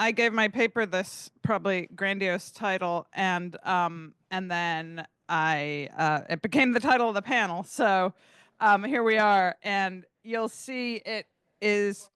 I gave my paper this probably grandiose title, and then it became the title of the panel. So here we are, and you'll see it is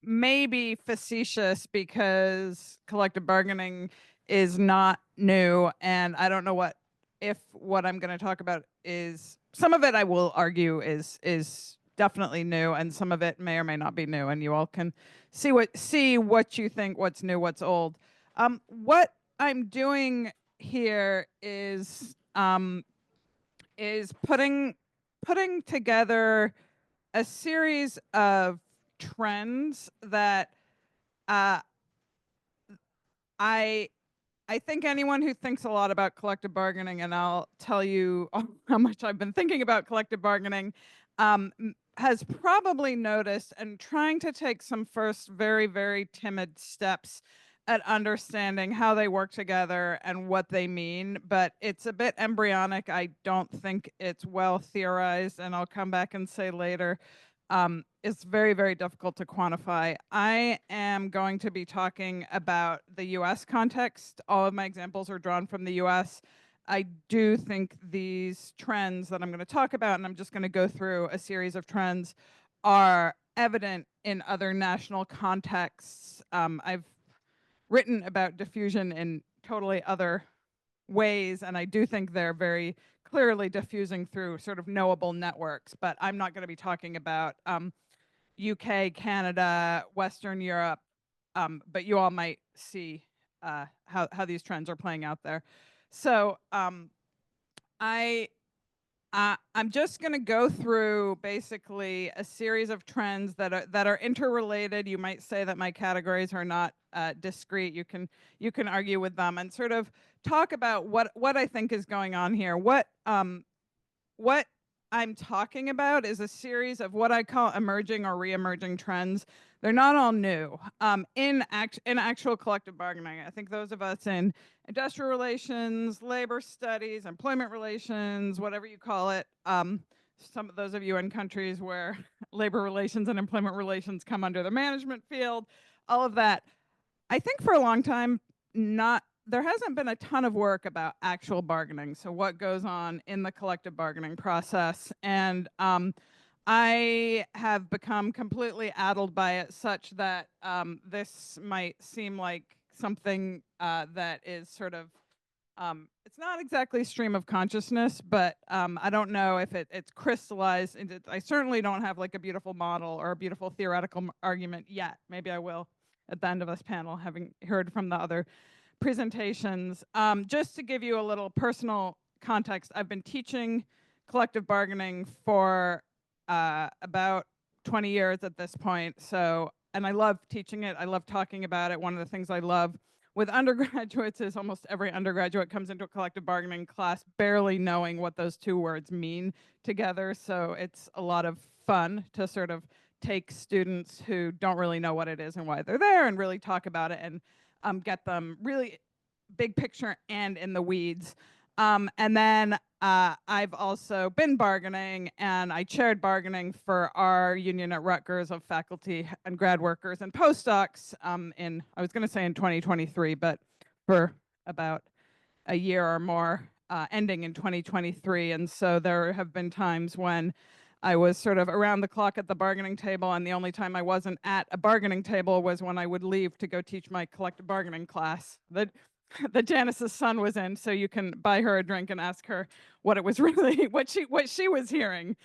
maybe facetious because collective bargaining is not new, and I don't know what I'm going to talk about is some of it. I will argue is definitely new, and some of it may or may not be new, and you all can see what you think, what's new, what's old. What I'm doing here is putting together a series of trends that uh, I I think anyone who thinks a lot about collective bargaining, and I'll tell you how much I've been thinking about collective bargaining, has probably noticed and trying to take some first very, very timid steps at understanding how they work together and what they mean. But it's a bit embryonic. I don't think it's well theorized, and I'll come back and say later. It's very, very difficult to quantify. I am going to be talking about the US context. All of my examples are drawn from the US. I do think these trends that I'm going to talk about, and I'm just going to go through a series of trends, are evident in other national contexts. I've written about diffusion in totally other ways, and I do think they're very clearly diffusing through sort of knowable networks, but I'm not going to be talking about UK, Canada, Western Europe, but you all might see how these trends are playing out there. So I I'm just going to go through basically a series of trends that are interrelated. You might say that my categories are not discrete. You can argue with them and sort of talk about what I think is going on here. What I'm talking about is a series of what I call emerging or re-emerging trends. They're not all new. In actual collective bargaining, I think those of us in industrial relations, labor studies, employment relations, whatever you call it, some of those of you in countries where labor relations and employment relations come under the management field, all of that. I think for a long time, not there hasn't been a ton of work about actual bargaining. So what goes on in the collective bargaining process, and I have become completely addled by it, such that this might seem like something that is sort of it's not exactly stream of consciousness, but I don't know if it's crystallized. I certainly don't have like a beautiful model or a beautiful theoretical argument yet. Maybe I will at the end of this panel, having heard from the other presentations. Just to give you a little personal context, I've been teaching collective bargaining for about 20 years at this point. So, and I love teaching it. I love talking about it. One of the things I love with undergraduates is almost every undergraduate comes into a collective bargaining class barely knowing what those two words mean together. So it's a lot of fun to sort of take students who don't really know what it is and why they're there and really talk about it and get them really big picture and in the weeds. And then I've also been bargaining, and I chaired bargaining for our union at Rutgers of faculty and grad workers and postdocs I was going to say in 2023, but for about a year or more, ending in 2023. And so there have been times when I was sort of around the clock at the bargaining table, and the only time I wasn't at a bargaining table was when I would leave to go teach my collective bargaining class that Janice's son was in. So you can buy her a drink and ask her what it was really what she was hearing.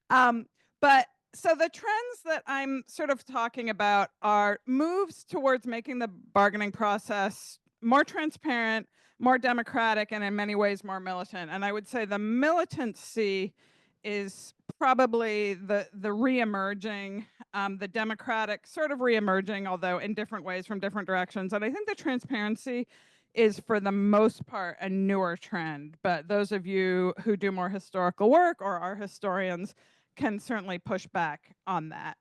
But so the trends that I'm sort of talking about are moves towards making the bargaining process more transparent, more democratic, and in many ways more militant. And I would say the militancy is probably the re-emerging, the democratic sort of re-emerging, although in different ways from different directions. And I think the transparency is for the most part a newer trend, but those of you who do more historical work or are historians can certainly push back on that.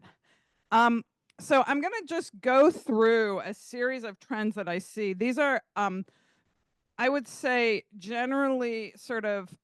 So I'm going to just go through a series of trends that I see. These are I would say generally sort of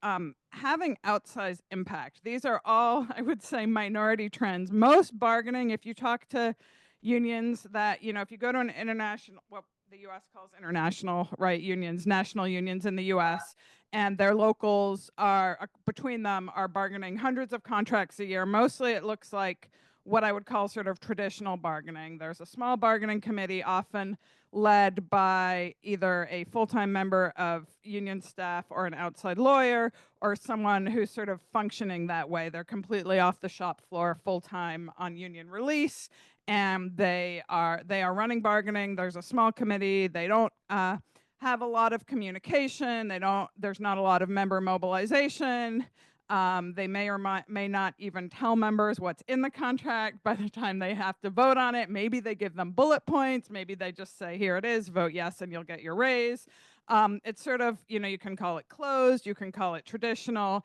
having outsized impact. These are all, I would say, minority trends. Most bargaining, if you talk to unions that, if you go to an international, well, the U.S. calls international, right, unions, national unions in the U.S., and their locals are, between them, are bargaining hundreds of contracts a year. Mostly it looks like what I would call sort of traditional bargaining. There's a small bargaining committee, often led by either a full-time member of union staff or an outside lawyer, or someone who's sort of functioning that way. They're completely off the shop floor, full-time on union release, and they are running bargaining. There's a small committee. They don't have a lot of communication. There's not a lot of member mobilization. They may or may not even tell members what's in the contract by the time they have to vote on it. Maybe they give them bullet points. Maybe they just say, here it is, vote yes, and you'll get your raise. It's sort of, you can call it closed, you can call it traditional.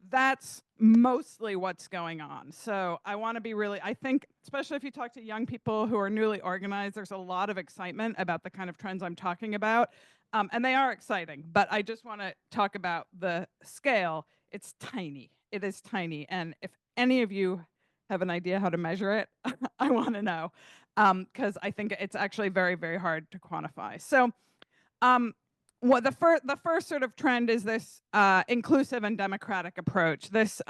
That's mostly what's going on. So I want to be I think, especially if you talk to young people who are newly organized, there's a lot of excitement about the kind of trends I'm talking about. And they are exciting, but I just want to talk about the scale. It's tiny. It is tiny. And if any of you have an idea how to measure it, I want to know, because I think it's actually very, very hard to quantify. So what the first sort of trend is this inclusive and democratic approach. This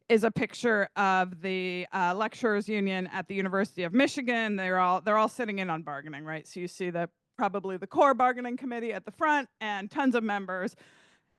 is a picture of the lecturers union at the University of Michigan. They're all sitting in on bargaining, right? So you see probably the core bargaining committee at the front and tons of members.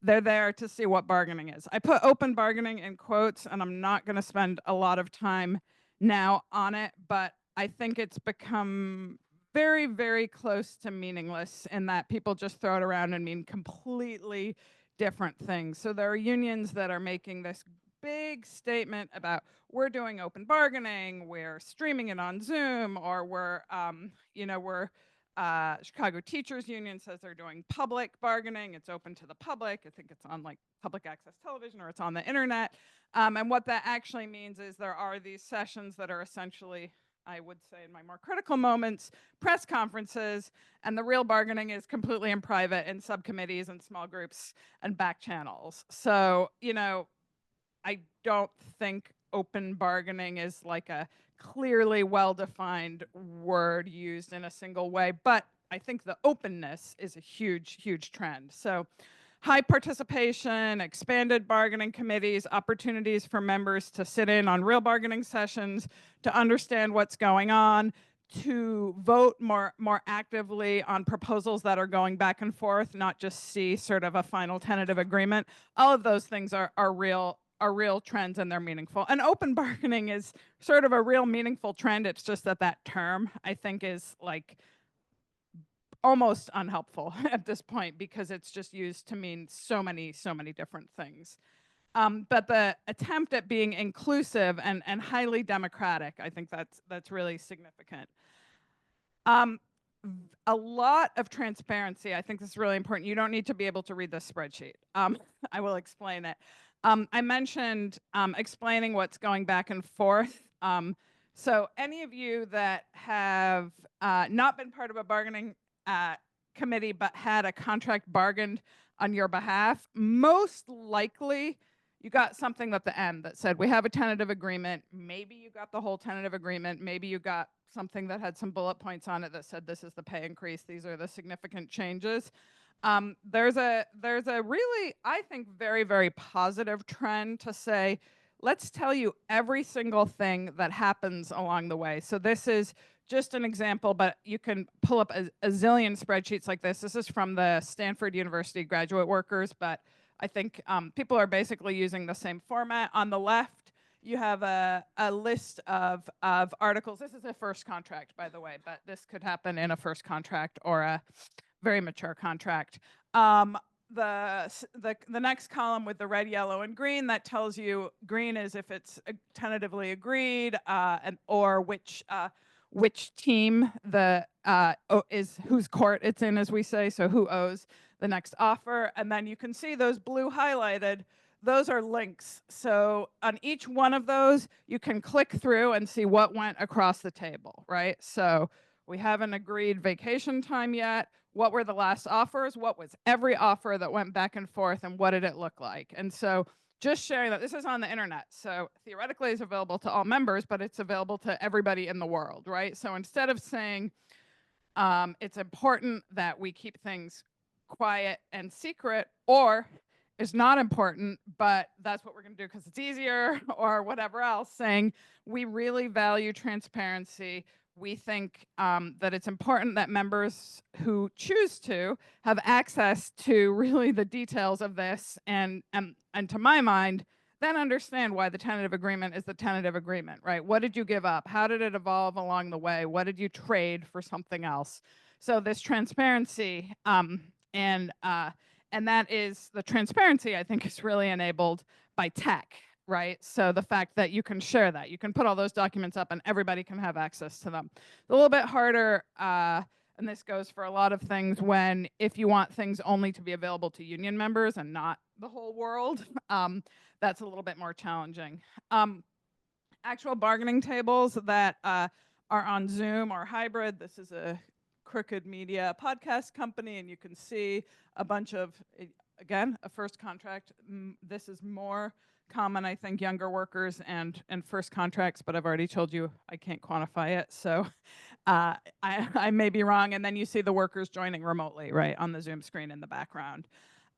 They're there to see what bargaining is. I put open bargaining in quotes, and I'm not going to spend a lot of time now on it, but I think it's become very, very close to meaningless in that people just throw it around and mean completely different things. So there are unions that are making this big statement about, we're doing open bargaining, we're streaming it on Zoom, or we're Chicago Teachers Union says they're doing public bargaining. It's open to the public. I think it's on like public access television, or it's on the internet. And what that actually means is there are these sessions that are essentially, I would say in my more critical moments, press conferences, and the real bargaining is completely in private in subcommittees and small groups and back channels. So, I don't think open bargaining is like a clearly well-defined word used in a single way, but I think the openness is a huge, huge trend. So high participation, expanded bargaining committees, opportunities for members to sit in on real bargaining sessions, to understand what's going on, to vote more actively on proposals that are going back and forth, not just see sort of a final tentative agreement. All of those things are real trends, and they're meaningful. And open bargaining is sort of a real meaningful trend. It's just that term, I think, is like almost unhelpful at this point, because it's just used to mean so many different things. But the attempt at being inclusive and highly democratic, I think that's really significant. A lot of transparency. I think this is really important. You don't need to be able to read this spreadsheet. I will explain it. I mentioned explaining what's going back and forth. So any of you that have not been part of a bargaining committee but had a contract bargained on your behalf, most likely you got something at the end that said, we have a tentative agreement. Maybe you got the whole tentative agreement. Maybe you got something that had some bullet points on it that said, this is the pay increase. These are the significant changes. There's a really, I think, very, very positive trend to say, let's tell you every single thing that happens along the way. So this is just an example, but you can pull up a zillion spreadsheets like this. This is from the Stanford University graduate workers, but I think people are basically using the same format. On the left, you have a list of articles. This is a first contract, by the way, but this could happen in a first contract or a very mature contract. The next column with the red, yellow, and green, that tells you green is if it's tentatively agreed, or which team is whose court it's in, as we say, so who owes the next offer. And then you can see those blue highlighted, those are links. So on each one of those, you can click through and see what went across the table, right? So we haven't agreed vacation time yet. What were the last offers? What was every offer that went back and forth, and what did it look like? And so just sharing that, this is on the internet. So theoretically it's available to all members, but it's available to everybody in the world, right? So instead of saying, It's important that we keep things quiet and secret, or it's not important, but that's what we're going to do because it's easier, or whatever else, saying we really value transparency. We think that it's important that members who choose to have access to really the details of this, and to my mind, then understand why the tentative agreement is the tentative agreement, right? What did you give up? How did it evolve along the way? What did you trade for something else? So this transparency, and that is the transparency, I think, is really enabled by tech, right? So the fact that you can share that, you can put all those documents up and everybody can have access to them. It's a little bit harder, and this goes for a lot of things, when if you want things only to be available to union members and not the whole world, that's a little bit more challenging. Actual bargaining tables that are on Zoom or hybrid. This is a Crooked Media podcast company, and you can see a bunch of, again, a first contract. This is more common, I think, younger workers and first contracts, but I've already told you I can't quantify it, so I may be wrong. And then you see the workers joining remotely, right, on the Zoom screen in the background.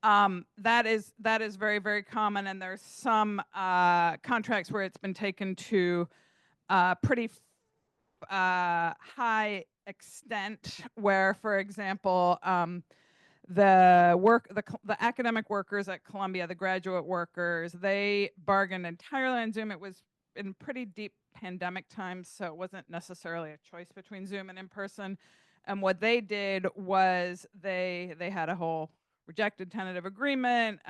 That is very, very common, and there's some contracts where it's been taken to pretty high extent, where, for example, the academic workers at Columbia, the graduate workers, they bargained entirely on Zoom. It was in pretty deep pandemic times, so it wasn't necessarily a choice between Zoom and in person. And what they did was they had a whole rejected tentative agreement.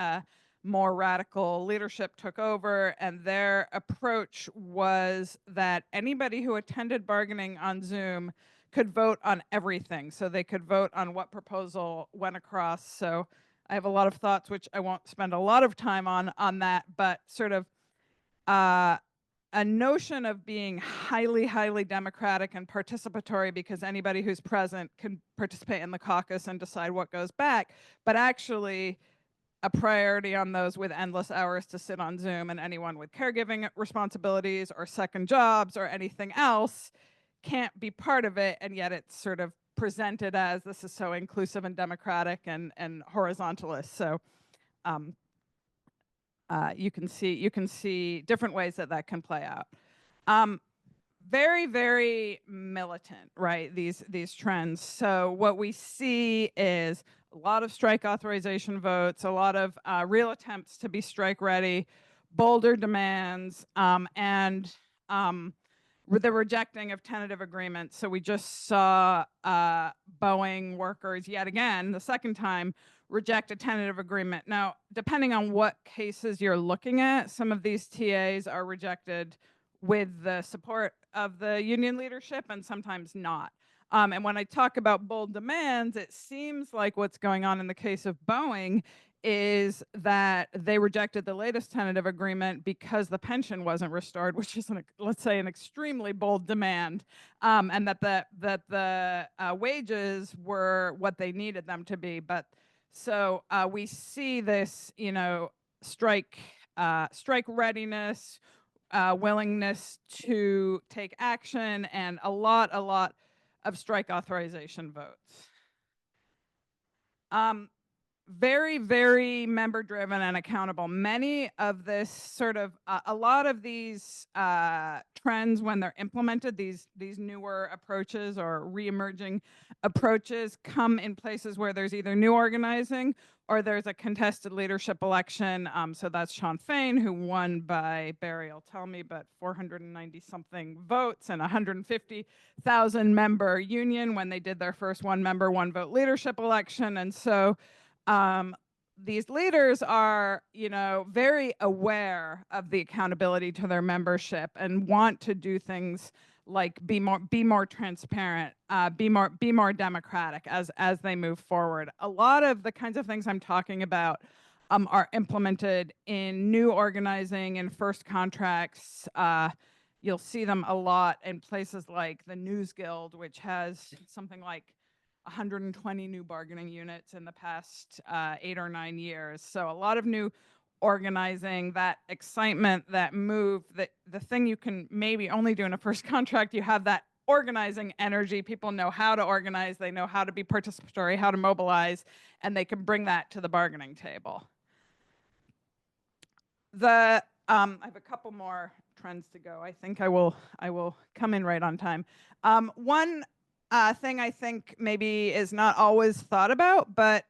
More radical leadership took over, and their approach was that anybody who attended bargaining on Zoom could vote on everything. So they could vote on what proposal went across. So I have a lot of thoughts, which I won't spend a lot of time on that, but sort of a notion of being highly, highly democratic and participatory, because anybody who's present can participate in the caucus and decide what goes back, but actually a priority on those with endless hours to sit on Zoom, and anyone with caregiving responsibilities or second jobs or anything else can't be part of it. And yet it's sort of presented as this is so inclusive and democratic and horizontalist. So you can see different ways that can play out. Very, very militant, right? These trends. So what we see is a lot of strike authorization votes, a lot of real attempts to be strike ready, bolder demands, and the rejecting of tentative agreements. So we just saw Boeing workers yet again, the second time, reject a tentative agreement. Now, depending on what cases you're looking at, some of these TAs are rejected with the support of the union leadership and sometimes not. And when I talk about bold demands, it seems like what's going on in the case of Boeing is that they rejected the latest tentative agreement because the pension wasn't restored, which is, let's say, an extremely bold demand, and that the wages were what they needed them to be. But so we see this, strike readiness, willingness to take action, and a lot of strike authorization votes. Very, very member driven and accountable. Many of this sort of, a lot of these trends, when they're implemented, these newer approaches or re-emerging approaches, come in places where there's either new organizing or there's a contested leadership election. So that's Sean Fain, who won by, Barry will tell me, but 490 something votes and 150,000 member union when they did their first one member, one vote leadership election. And so these leaders are, very aware of the accountability to their membership and want to do things like be more transparent, be more democratic as they move forward. A lot of the kinds of things I'm talking about are implemented in new organizing and first contracts. You'll see them a lot in places like the News Guild, which has something like 120 new bargaining units in the past 8 or 9 years. So a lot of new organizing, that excitement, that move, that the thing you can maybe only do in a first contract, you have that organizing energy. People know how to organize, they know how to be participatory, how to mobilize, and they can bring that to the bargaining table. I have a couple more trends to go. I think I will come in right on time. One thing I think maybe is not always thought about, but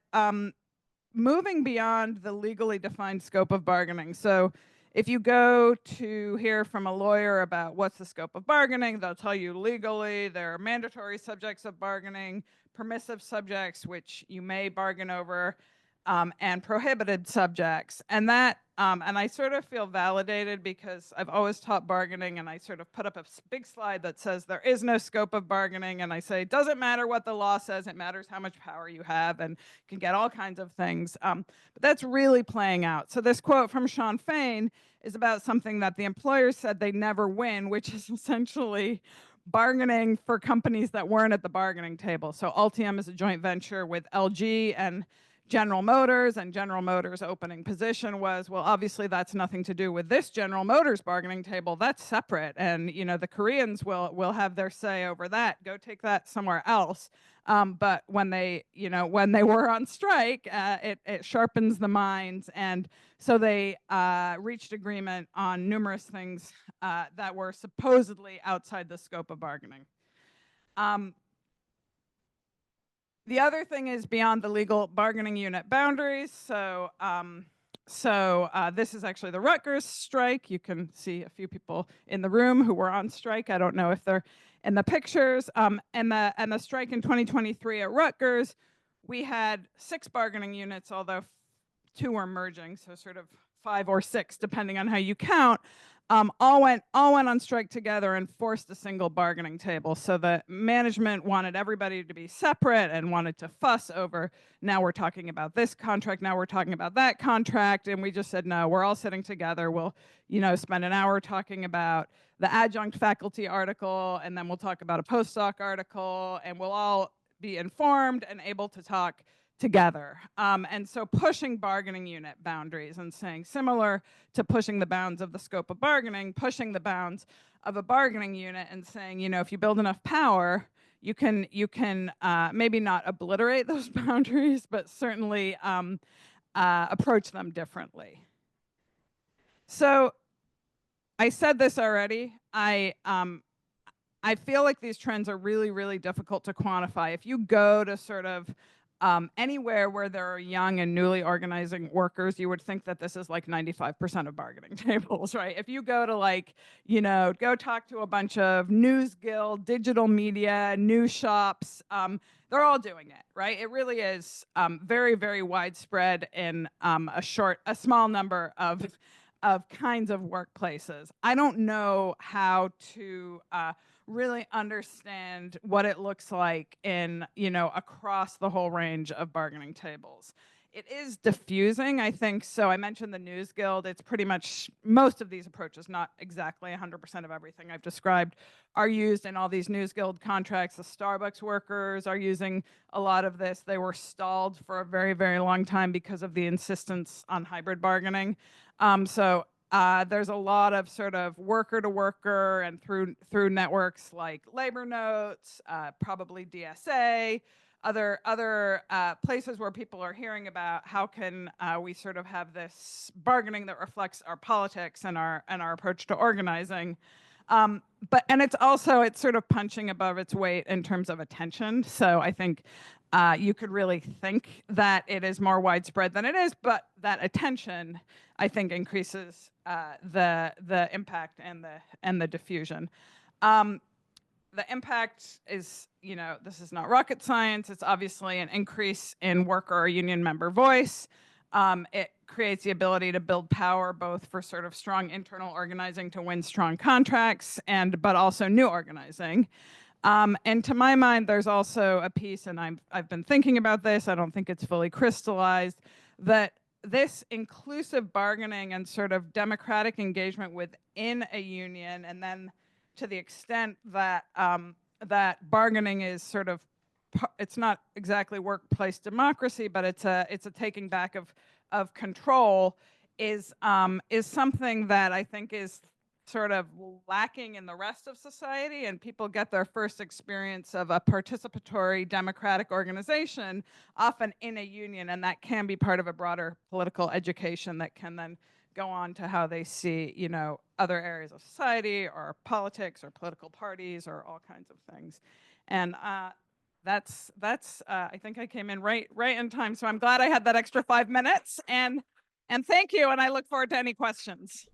moving beyond the legally defined scope of bargaining. So if you go to hear from a lawyer about what's the scope of bargaining, they'll tell you legally there are mandatory subjects of bargaining, permissive subjects, which you may bargain over, and prohibited subjects. And that, and I sort of feel validated because I've always taught bargaining, and I sort of put up a big slide that says there is no scope of bargaining, and I say it doesn't matter what the law says, it matters how much power you have, and can get all kinds of things. But that's really playing out. So this quote from Sean Fain is about something that the employers said they never win, which is essentially bargaining for companies that weren't at the bargaining table. So Altium is a joint venture with LG and General Motors, and General Motors' opening position was, well, obviously that's nothing to do with this General Motors bargaining table. That's separate, and the Koreans will have their say over that. Go take that somewhere else. But when they were on strike, it sharpens the minds, and so they reached agreement on numerous things that were supposedly outside the scope of bargaining. The other thing is beyond the legal bargaining unit boundaries. So this is actually the Rutgers strike. You can see a few people in the room who were on strike. I don't know if they're in the pictures. And the strike in 2023 at Rutgers, we had 6 bargaining units, although 2 were merging, so sort of 5 or 6, depending on how you count. All went on strike together and forced a single bargaining table. So the management wanted everybody to be separate and wanted to fuss over, now we're talking about this contract, now we're talking about that contract, and we just said, no, we're all sitting together. We'll spend an hour talking about the adjunct faculty article, and then we'll talk about a postdoc article, and we'll all be informed and able to talk together. And so pushing bargaining unit boundaries and saying, similar to pushing the bounds of the scope of bargaining, pushing the bounds of a bargaining unit and saying, if you build enough power, you can maybe not obliterate those boundaries, but certainly approach them differently. So I said this already. I feel like these trends are really, really difficult to quantify. If you go to sort of anywhere where there are young and newly organizing workers, you would think that this is like 95% of bargaining tables, right? If you go to go talk to a bunch of news guild, digital media, news shops, they're all doing it, right? It really is very, very widespread in a small number of kinds of workplaces. I don't know how to really understand what it looks like in, across the whole range of bargaining tables. It is diffusing, I think. So I mentioned the News Guild. It's pretty much most of these approaches, not exactly 100% of everything I've described, are used in all these News Guild contracts. The Starbucks workers are using a lot of this. They were stalled for a very, very long time because of the insistence on hybrid bargaining. There's a lot of sort of worker to worker and through networks like Labor Notes, probably DSA, other places where people are hearing about how can we sort of have this bargaining that reflects our politics and our approach to organizing. And it's sort of punching above its weight in terms of attention. So I think you could really think that it is more widespread than it is, but that attention, I think, increases the impact and the diffusion. The impact is, this is not rocket science. It's obviously an increase in worker or union member voice. It creates the ability to build power, both for sort of strong internal organizing to win strong contracts, but also new organizing. And to my mind, there's also a piece, and I've been thinking about this, I don't think it's fully crystallized, that this inclusive bargaining and sort of democratic engagement within a union, and then to the extent that that bargaining is sort of, it's not exactly workplace democracy, but it's a taking back of control, is something that I think is sort of lacking in the rest of society, and people get their first experience of a participatory democratic organization often in a union, and that can be part of a broader political education that can then go on to how they see, you know, other areas of society or politics or political parties or all kinds of things. And that's I think I came in right in time, so I'm glad I had that extra 5 minutes. And thank you, and I look forward to any questions.